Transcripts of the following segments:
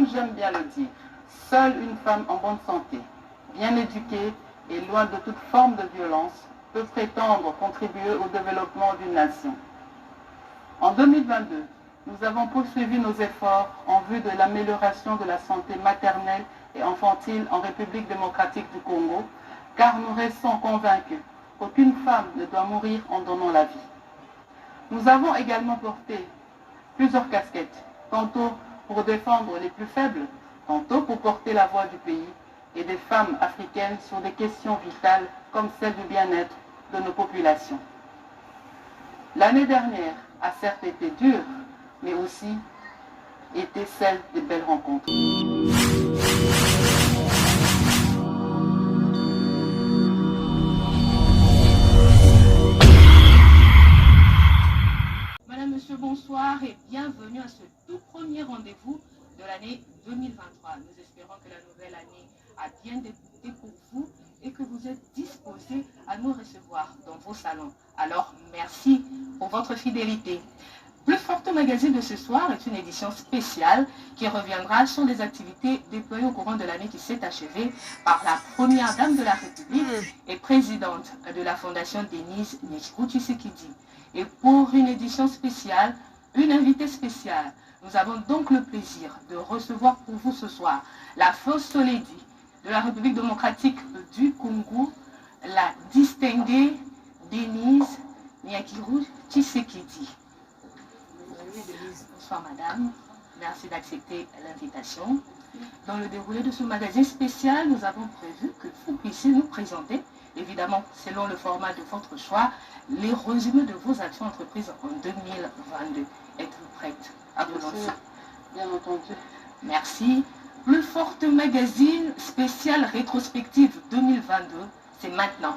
comme j'aime bien le dire, seule une femme en bonne santé, bien éduquée et loin de toute forme de violence, peut prétendre contribuer au développement d'une nation. En 2022, nous avons poursuivi nos efforts en vue de l'amélioration de la santé maternelle et infantile en République démocratique du Congo, car nous restons convaincus qu'aucune femme ne doit mourir en donnant la vie. Nous avons également porté plusieurs casquettes, tantôt pour défendre les plus faibles, tantôt pour porter la voix du pays et des femmes africaines sur des questions vitales comme celle du bien-être de nos populations. L'année dernière a certes été dure, mais aussi été celle des belles rencontres. Madame, Monsieur, bonsoir et bienvenue à ce tout premier rendez-vous de l'année 2023. Nous espérons que la nouvelle année a bien débuté pour vous et que vous êtes disposés à nous recevoir dans vos salons. Alors, merci pour votre fidélité. Plus Forte Magazine de ce soir est une édition spéciale qui reviendra sur les activités déployées au courant de l'année qui s'est achevée par la première dame de la République et présidente de la Fondation Denise Nechirou Tshisekedi. Et pour une édition spéciale, une invitée spéciale, nous avons donc le plaisir de recevoir pour vous ce soir la First Lady de la République démocratique du Congo, la distinguée Denise Nechirou Tshisekedi. Bonsoir madame, merci d'accepter l'invitation. Dans le déroulé de ce magazine spécial, nous avons prévu que vous puissiez nous présenter, évidemment selon le format de votre choix, les résumés de vos actions entreprises en 2022. Êtes-vous prête à vous lancer? Bien entendu. Merci. Plus Forte Magazine spécial rétrospective 2022, c'est maintenant.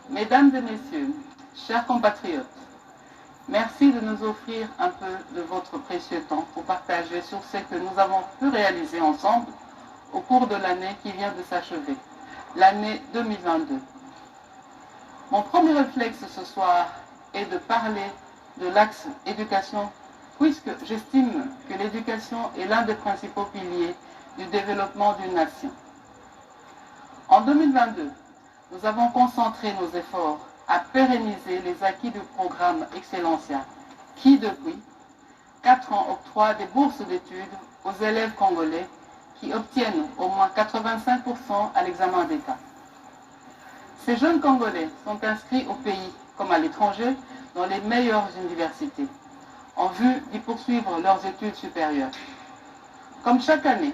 Mesdames et messieurs, chers compatriotes, merci de nous offrir un peu de votre précieux temps pour partager sur ce que nous avons pu réaliser ensemble au cours de l'année qui vient de s'achever, l'année 2022. Mon premier réflexe ce soir est de parler de l'axe éducation, puisque j'estime que l'éducation est l'un des principaux piliers du développement d'une nation. En 2022, nous avons concentré nos efforts à pérenniser les acquis du programme Excellencia, qui depuis 4 ans octroie des bourses d'études aux élèves congolais qui obtiennent au moins 85% à l'examen d'État. Ces jeunes Congolais sont inscrits au pays comme à l'étranger dans les meilleures universités, en vue d'y poursuivre leurs études supérieures. Comme chaque année,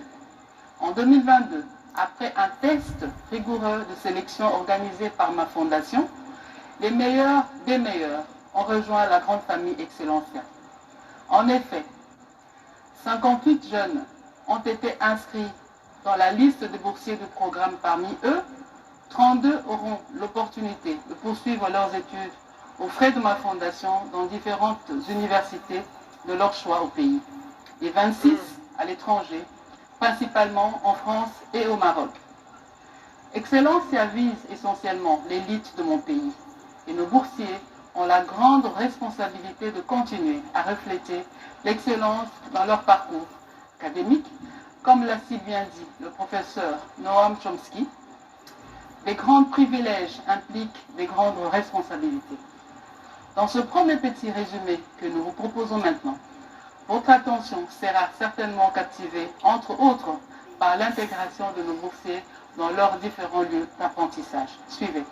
en 2022, après un test rigoureux de sélection organisé par ma fondation, les meilleurs des meilleurs ont rejoint la grande famille Excellencia. En effet, 58 jeunes ont été inscrits dans la liste des boursiers du programme. Parmi eux, 32 auront l'opportunité de poursuivre leurs études aux frais de ma fondation dans différentes universités de leur choix au pays, et 26 à l'étranger, principalement en France et au Maroc. Excellencia vise essentiellement l'élite de mon pays et nos boursiers ont la grande responsabilité de continuer à refléter l'excellence dans leur parcours académique, comme l'a si bien dit le professeur Noam Chomsky. Les grands privilèges impliquent des grandes responsabilités. Dans ce premier petit résumé que nous vous proposons maintenant, votre attention sera certainement captivée, entre autres, par l'intégration de nos boursiers dans leurs différents lieux d'apprentissage. Suivez.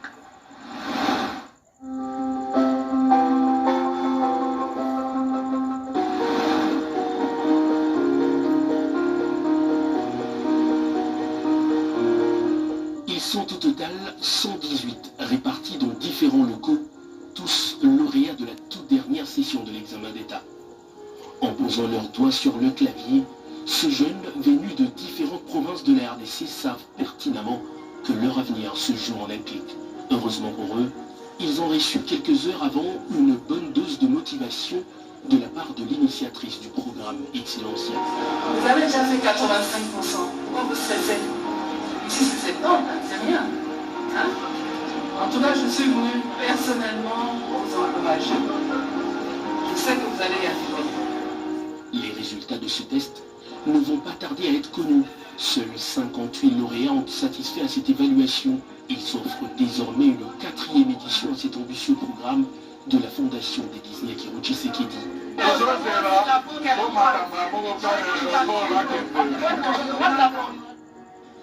Ils sont au total 118, répartis dans différents locaux, tous lauréats de la toute dernière session de l'examen d'État. En posant leurs doigts sur le clavier, ces jeunes venus de différentes provinces de la RDC savent pertinemment que leur avenir se joue en un clic. Heureusement pour eux, ils ont reçu quelques heures avant une bonne dose de motivation de la part de l'initiatrice du programme Excellencia. Vous avez déjà fait 85%. Pourquoi vous stressez? Ici c'est 70, hein, c'est rien. Hein? En tout cas, je suis venu personnellement pour vous encourager. Je sais que vous allez y arriver. Les résultats de ce test ne vont pas tarder à être connus. Seuls 58 lauréats ont satisfait à cette évaluation. Ils s'offrent désormais une 4e édition à cet ambitieux programme de la Fondation Denis Nyakiro Tshisekedi.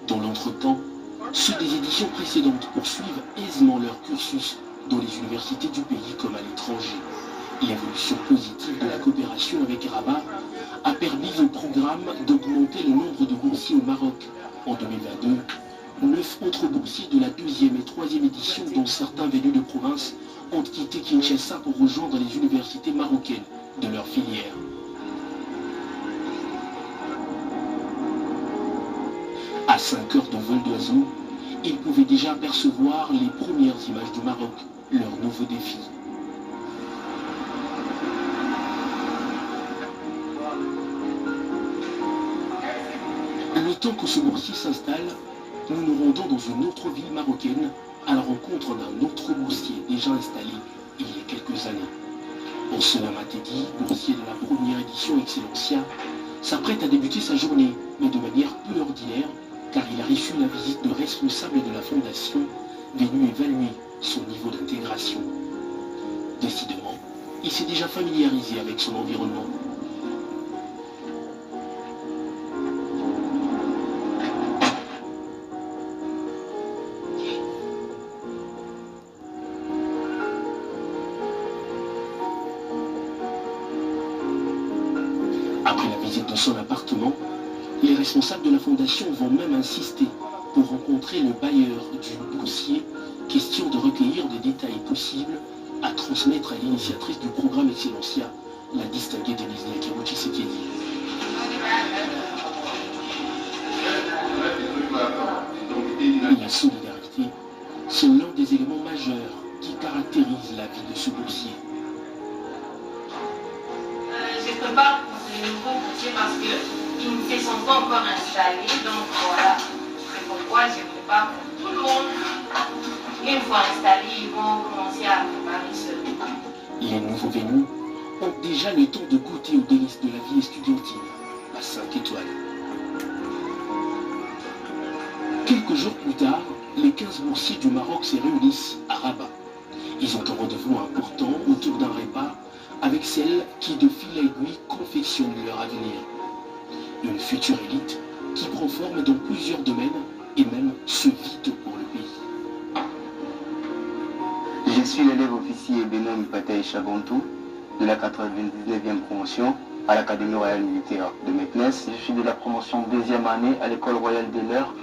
Dans l'entretemps, ceux des éditions précédentes poursuivent aisément leur cursus dans les universités du pays comme à l'étranger. L'évolution positive de la coopération avec Rabat a permis au programme d'augmenter le nombre de boursiers au Maroc. En 2022, 9 autres boursiers de la 2e et 3e édition, dont certains venus de province, ont quitté Kinshasa pour rejoindre les universités marocaines de leur filière. À 5 heures de vol d'oiseau, ils pouvaient déjà apercevoir les premières images du Maroc, leur nouveau défi. Le temps que ce boursier s'installe, nous nous rendons dans une autre ville marocaine à la rencontre d'un autre boursier déjà installé il y a quelques années. Osela Matedi, boursier de la première édition Excellencia, s'apprête à débuter sa journée, mais de manière peu ordinaire, car il a reçu la visite de responsables de la fondation venus évaluer son niveau d'intégration. Décidément, il s'est déjà familiarisé avec son environnement. Après la visite de son appartement, les responsables de la fondation vont même insister pour rencontrer le bailleur du boursier, question de recueillir des détails possibles à transmettre à l'initiatrice du programme Excellencia, la distinguée Denis Nyakiro Tshisekedi. La solidarité, c'est l'un des éléments majeurs qui caractérise la vie de ce boursier. Je prépare pour ce nouveau boursier parce qu'ils ne se sont pas encore installés, donc voilà, c'est pourquoi je prépare pour tout le monde. Une fois installés, ils vont commencer à préparer ce repas. Les nouveaux venus ont déjà le temps de goûter aux délices de la vie estudiantine à 5 étoiles. Quelques jours plus tard, les 15 boursiers du Maroc se réunissent à Rabat. Ils ont un rendez-vous important autour d'un repas avec celle qui de fil à aiguille confectionne leur avenir. Une future élite qui prend forme dans plusieurs domaines et même se vide pour le pays. Je suis l'élève officier Benoît Mpataï Chabantou de la 99e promotion à l'Académie royale militaire de Meknès. Je suis de la promotion 2e année à l'école royale des Leurs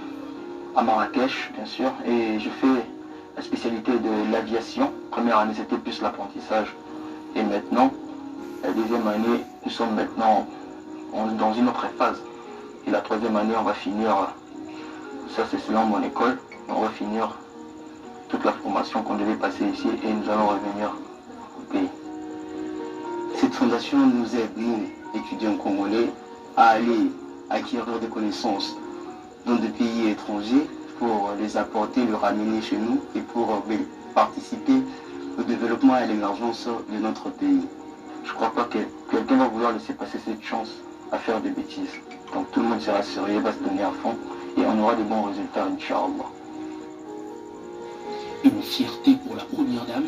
à Marrakech, bien sûr, et je fais la spécialité de l'aviation. Première année, c'était plus l'apprentissage. Et maintenant, la 2e année, nous sommes maintenant dans une autre phase. Et la 3e année, on va finir, ça c'est selon mon école, on va finir toute la formation qu'on devait passer ici et nous allons revenir au pays. Cette fondation nous aide, nous, étudiants congolais, à aller acquérir des connaissances dans des pays étrangers pour les apporter, les ramener chez nous et pour participer au développement et à l'émergence de notre pays. Je ne crois pas que quelqu'un va vouloir laisser passer cette chance à faire des bêtises. Donc tout le monde sera sérieux, va se donner à fond et on aura de bons résultats, Inch'Allah. Une fierté pour la première dame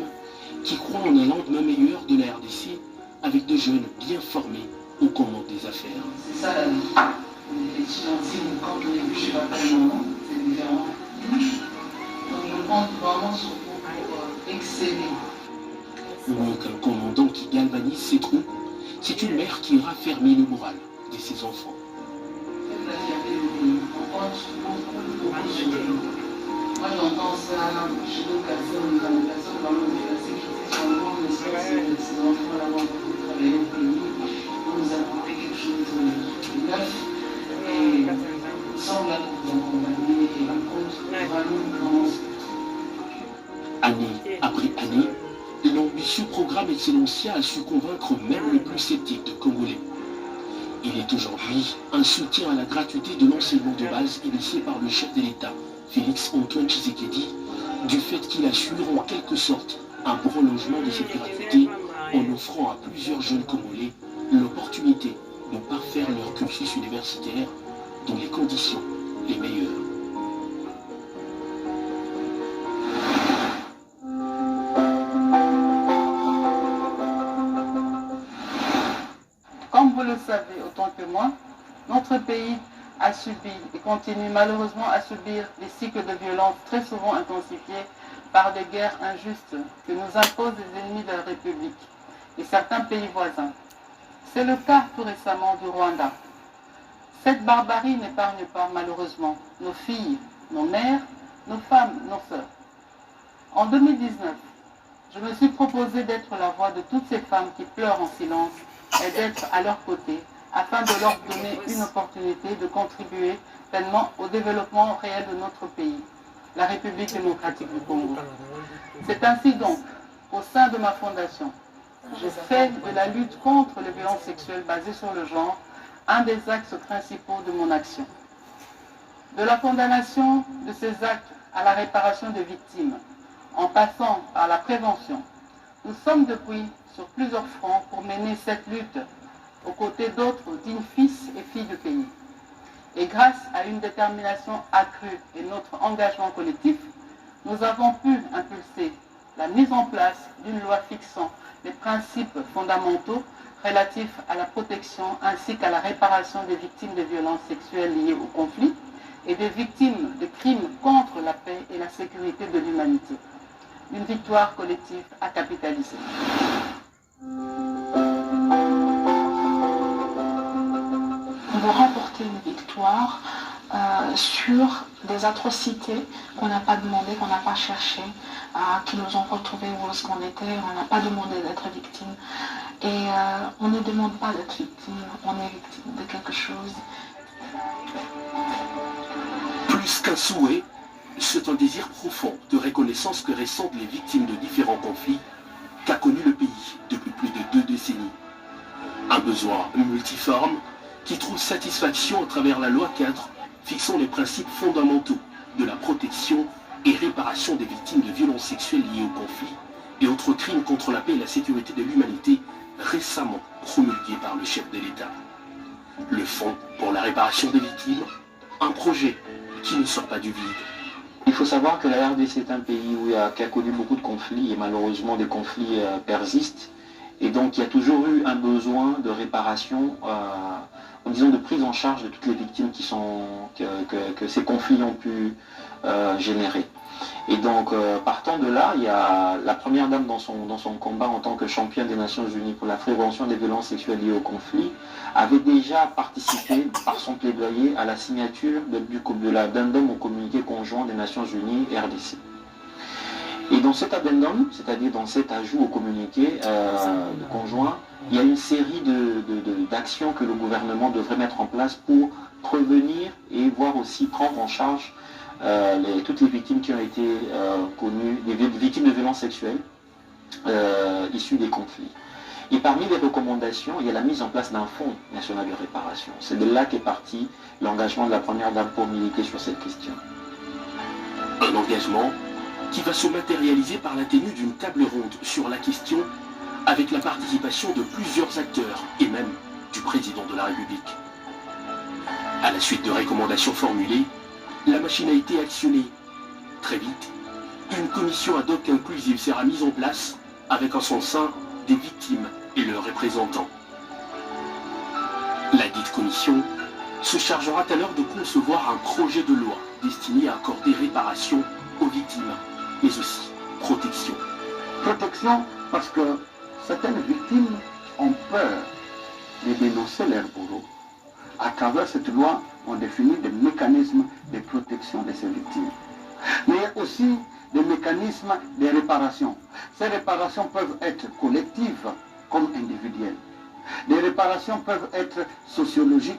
qui croit en un lendemain meilleur de la RDC avec des jeunes bien formés aux commandes des affaires. C'est ça la vie. Les étudiantines, quand on est vu chez ma maman, c'est différent. Donc je compte vraiment sur vous pour exceller. Mieux qu'un commandant qui galvanise ses troupes, c'est une mère qui raffermit le moral de ses enfants. La fierté du pays, on compte beaucoup sur vous. Moi j'entends ça chez d'autres personnes, dans les personnes dans l'université qui disent vraiment le stress de ces enfants là-bas pour travailler au pays, pour nous apporter quelque chose de neuf. Et nous sommes là pour vous accompagner et on compte vraiment vraiment. Année après année, l'ambitieux programme Abraham Excellencia a su convaincre même les plus sceptiques de Congolais. Il est aujourd'hui un soutien à la gratuité de l'enseignement de base initié par le chef de l'État, Félix Antoine Tshisekedi, du fait qu'il assure en quelque sorte un prolongement de cette gratuité en offrant à plusieurs jeunes Congolais l'opportunité de parfaire leur cursus universitaire dans les conditions les meilleures. Comme vous le savez autant que moi, notre pays a subi et continue malheureusement à subir des cycles de violence très souvent intensifiés par des guerres injustes que nous imposent les ennemis de la République et certains pays voisins. C'est le cas tout récemment du Rwanda. Cette barbarie n'épargne pas malheureusement nos filles, nos mères, nos femmes, nos sœurs. En 2019, je me suis proposé d'être la voix de toutes ces femmes qui pleurent en silence et d'être à leur côté afin de leur donner une opportunité de contribuer pleinement au développement réel de notre pays, la République démocratique du Congo. C'est ainsi donc, au sein de ma fondation, je fais de la lutte contre les violences sexuelles basées sur le genre un des axes principaux de mon action. De la condamnation de ces actes à la réparation des victimes, en passant par la prévention, nous sommes depuis sur plusieurs fronts pour mener cette lutte aux côtés d'autres dignes fils et filles du pays. Et grâce à une détermination accrue et notre engagement collectif, nous avons pu impulser la mise en place d'une loi fixant les principes fondamentaux relatifs à la protection ainsi qu'à la réparation des victimes de violences sexuelles liées au conflit et des victimes de crimes contre la paix et la sécurité de l'humanité. Une victoire collective à capitaliser. On veut remporter une victoire sur des atrocités qu'on n'a pas demandé, qu'on n'a pas cherché, qui nous ont retrouvés où est-ce qu'on était. On n'a pas demandé d'être victime. Et on ne demande pas d'être victime, on est victime de quelque chose. Plus qu'un souhait, c'est un désir profond de reconnaissance que ressentent les victimes de différents conflits qu'a connu le pays depuis plus de 2 décennies. Un besoin multiforme qui trouve satisfaction à travers la loi cadre fixant les principes fondamentaux de la protection et réparation des victimes de violences sexuelles liées au conflit et autres crimes contre la paix et la sécurité de l'humanité récemment promulgué par le chef de l'État. Le Fonds pour la réparation des victimes, un projet qui ne sort pas du vide. Il faut savoir que la RDC est un pays qui a connu beaucoup de conflits et malheureusement des conflits persistent. Et donc il y a toujours eu un besoin de réparation, disons de prise en charge de toutes les victimes que ces conflits ont pu générer. Et donc partant de là, il y a la première dame dans son combat en tant que championne des Nations Unies pour la prévention des violences sexuelles liées au conflit, avait déjà participé par son plaidoyer à la signature de l'addendum au communiqué conjoint des Nations Unies et RDC. Et dans cet addendum, c'est-à-dire dans cet ajout au communiqué conjoint, il y a une série d'actions que le gouvernement devrait mettre en place pour prévenir et voire aussi prendre en charge toutes les victimes qui ont été connues, des victimes de violences sexuelles issues des conflits. Et parmi les recommandations, il y a la mise en place d'un fonds national de réparation. C'est de là qu'est parti l'engagement de la première dame pour militer sur cette question. Un engagement qui va se matérialiser par la tenue d'une table ronde sur la question avec la participation de plusieurs acteurs et même du président de la République. À la suite de recommandations formulées, la machine a été actionnée. Très vite, une commission ad hoc inclusive sera mise en place avec en son sein des victimes et leurs représentants. La dite commission se chargera alors de concevoir un projet de loi destiné à accorder réparation aux victimes, mais aussi protection. Protection parce que certaines victimes ont peur de dénoncer leurs bourreaux. À travers cette loi, on définit des mécanismes de protection de ces victimes. Mais il y a aussi des mécanismes de réparation. Ces réparations peuvent être collectives comme individuelles. Les réparations peuvent être sociologiques.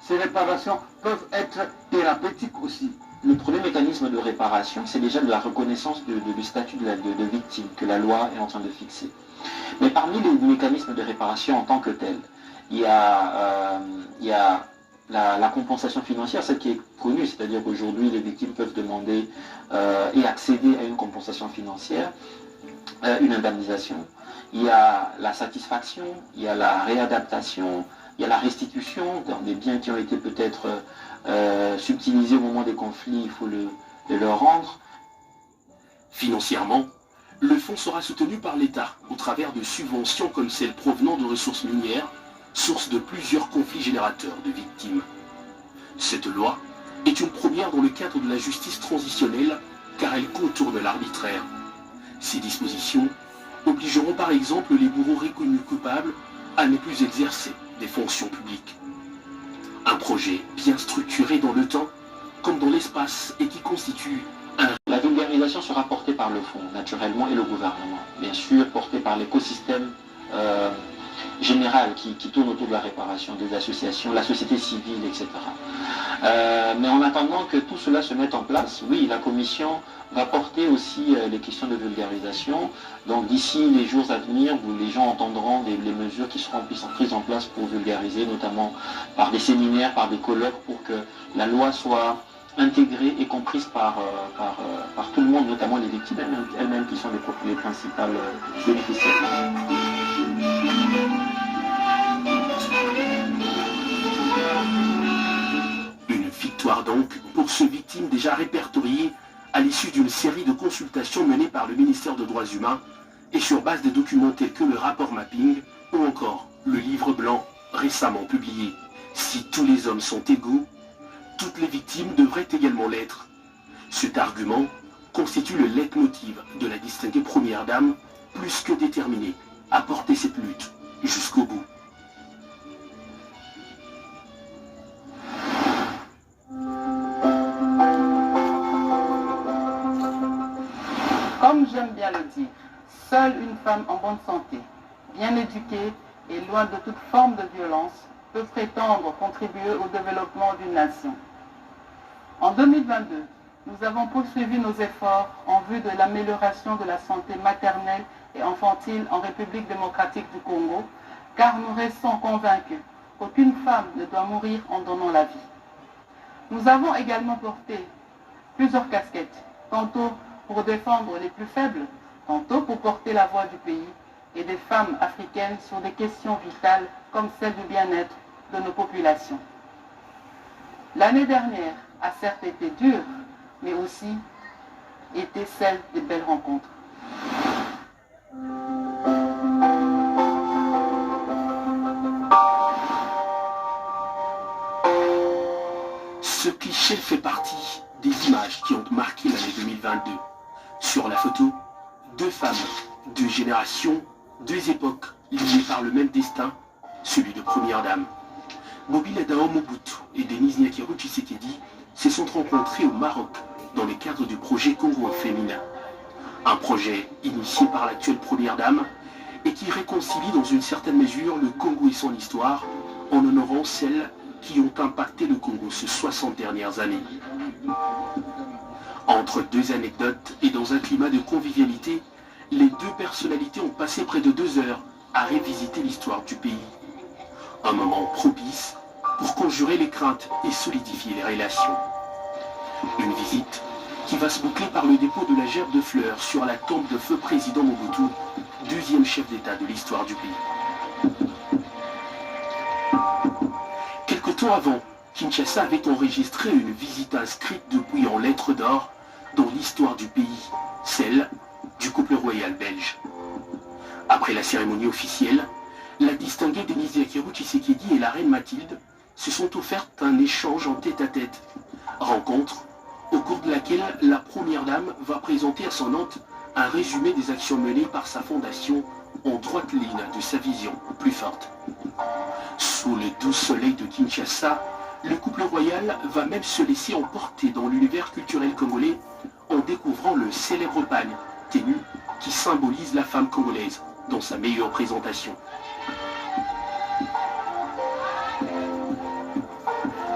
Ces réparations peuvent être thérapeutiques aussi. le premier mécanisme de réparation, c'est déjà de la reconnaissance du statut de victime que la loi est en train de fixer. Mais parmi les mécanismes de réparation en tant que tels, il y a la compensation financière, celle qui est connue, c'est-à-dire qu'aujourd'hui les victimes peuvent demander et accéder à une compensation financière, une indemnisation. Il y a la satisfaction, il y a la réadaptation, il y a la restitution des biens qui ont été peut-être subtilisés au moment des conflits, il faut le leur rendre. Financièrement, le fonds sera soutenu par l'État au travers de subventions comme celles provenant de ressources minières, source de plusieurs conflits générateurs de victimes. Cette loi est une première dans le cadre de la justice transitionnelle car elle contourne l'arbitraire. Ces dispositions obligeront par exemple les bourreaux reconnus coupables à ne plus exercer des fonctions publiques. Un projet bien structuré dans le temps comme dans l'espace et qui constitue un... La vulgarisation sera portée par le fonds, naturellement, et le gouvernement. Bien sûr, portée par l'écosystème général qui tourne autour de la réparation, des associations, la société civile, etc. Mais en attendant que tout cela se mette en place, oui, la commission va porter aussi les questions de vulgarisation. Donc d'ici les jours à venir, où les gens entendront les mesures qui seront prises en place pour vulgariser, notamment par des séminaires, par des colloques, pour que la loi soit intégrée et comprise par tout le monde, notamment les victimes elles-mêmes qui sont les principales bénéficiaires. Une victoire donc pour ces victimes déjà répertoriées à l'issue d'une série de consultations menées par le ministère des Droits Humains et sur base de documents tels que le rapport mapping ou encore le livre blanc récemment publié. Si tous les hommes sont égaux, toutes les victimes devraient également l'être. Cet argument constitue le leitmotiv de la distinguée première dame, plus que déterminée à porter cette lutte jusqu'au bout. Comme j'aime bien le dire, seule une femme en bonne santé, bien éduquée et loin de toute forme de violence, peut prétendre contribuer au développement d'une nation. En 2022, nous avons poursuivi nos efforts en vue de l'amélioration de la santé maternelle et infantile en République démocratique du Congo, car nous restons convaincus qu'aucune femme ne doit mourir en donnant la vie. Nous avons également porté plusieurs casquettes, tantôt pour défendre les plus faibles, tantôt pour porter la voix du pays et des femmes africaines sur des questions vitales comme celle du bien-être de nos populations. L'année dernière a certes été dure, mais aussi été celle des belles rencontres. Ce cliché fait partie des images qui ont marqué l'année 2022. Sur la photo, deux femmes, deux générations, deux époques liées par le même destin, celui de première dame. Bobby Dao Mobutu et Denise Nyakeru Tshisekedi se sont rencontrés au Maroc dans le cadre du projet Congo féminin. Un projet initié par l'actuelle première dame et qui réconcilie dans une certaine mesure le Congo et son histoire en honorant celles qui ont impacté le Congo ces 60 dernières années. Entre deux anecdotes et dans un climat de convivialité, les deux personnalités ont passé près de 2 heures à révisiter l'histoire du pays. Un moment propice pour conjurer les craintes et solidifier les relations. Une visite qui va se boucler par le dépôt de la gerbe de fleurs sur la tombe de feu président Mobutu, deuxième chef d'État de l'histoire du pays. Quelque temps avant, Kinshasa avait enregistré une visite inscrite depuis en lettres d'or dans l'histoire du pays, celle du couple royal belge. Après la cérémonie officielle, la distinguée Denise Nyakeru Tshisekedi et la reine Mathilde se sont offertes un échange en tête-à-tête. Rencontre au cours de laquelle la première dame va présenter à son hôte un résumé des actions menées par sa fondation en droite ligne de sa vision plus forte. Sous le doux soleil de Kinshasa, le couple royal va même se laisser emporter dans l'univers culturel congolais en découvrant le célèbre pagne ténu qui symbolise la femme congolaise dans sa meilleure présentation.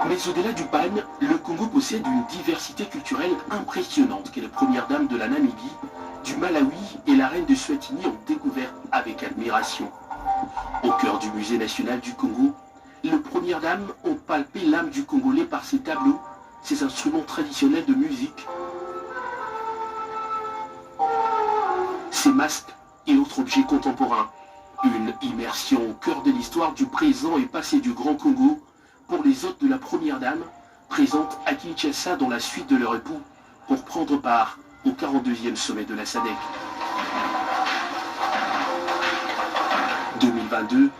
Mais au-delà du PAN, le Congo possède une diversité culturelle impressionnante que les premières dames de la Namibie, du Malawi et la reine de Swatini ont découvert avec admiration. Au cœur du musée national du Congo, les premières dames ont palpé l'âme du Congolais par ses tableaux, ses instruments traditionnels de musique, ses masques et autres objets contemporains. Une immersion au cœur de l'histoire du présent et passé du Grand Congo pour les hôtes de la Première Dame, présentes à Kinshasa dans la suite de leur époux pour prendre part au 42e sommet de la SADC. 2022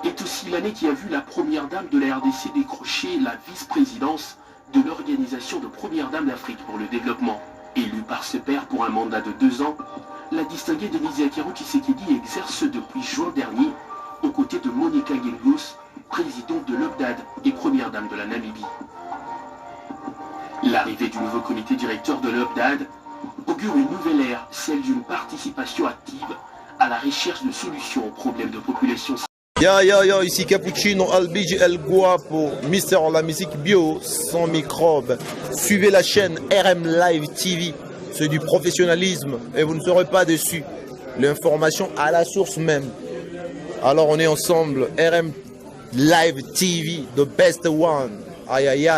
est aussi l'année qui a vu la Première Dame de la RDC décrocher la vice-présidence de l'Organisation de Premières Dames d'Afrique pour le développement. Élue par ses pairs pour un mandat de 2 ans, la distinguée Denise Yakiru Tshisekedi exerce depuis juin dernier aux côtés de Monica Gengos, présidente de l'OPDAD et première dame de la Namibie. L'arrivée du nouveau comité directeur de l'OPDAD augure une nouvelle ère, celle d'une participation active à la recherche de solutions aux problèmes de population. Yo, ici Cappuccino, Albigi, El Guapo, Mister la musique bio, sans microbes. Suivez la chaîne RM Live TV, c'est du professionnalisme et vous ne serez pas déçus. L'information à la source même. Alors on est ensemble, RM Live TV, the best one. Aïe aïe aïe.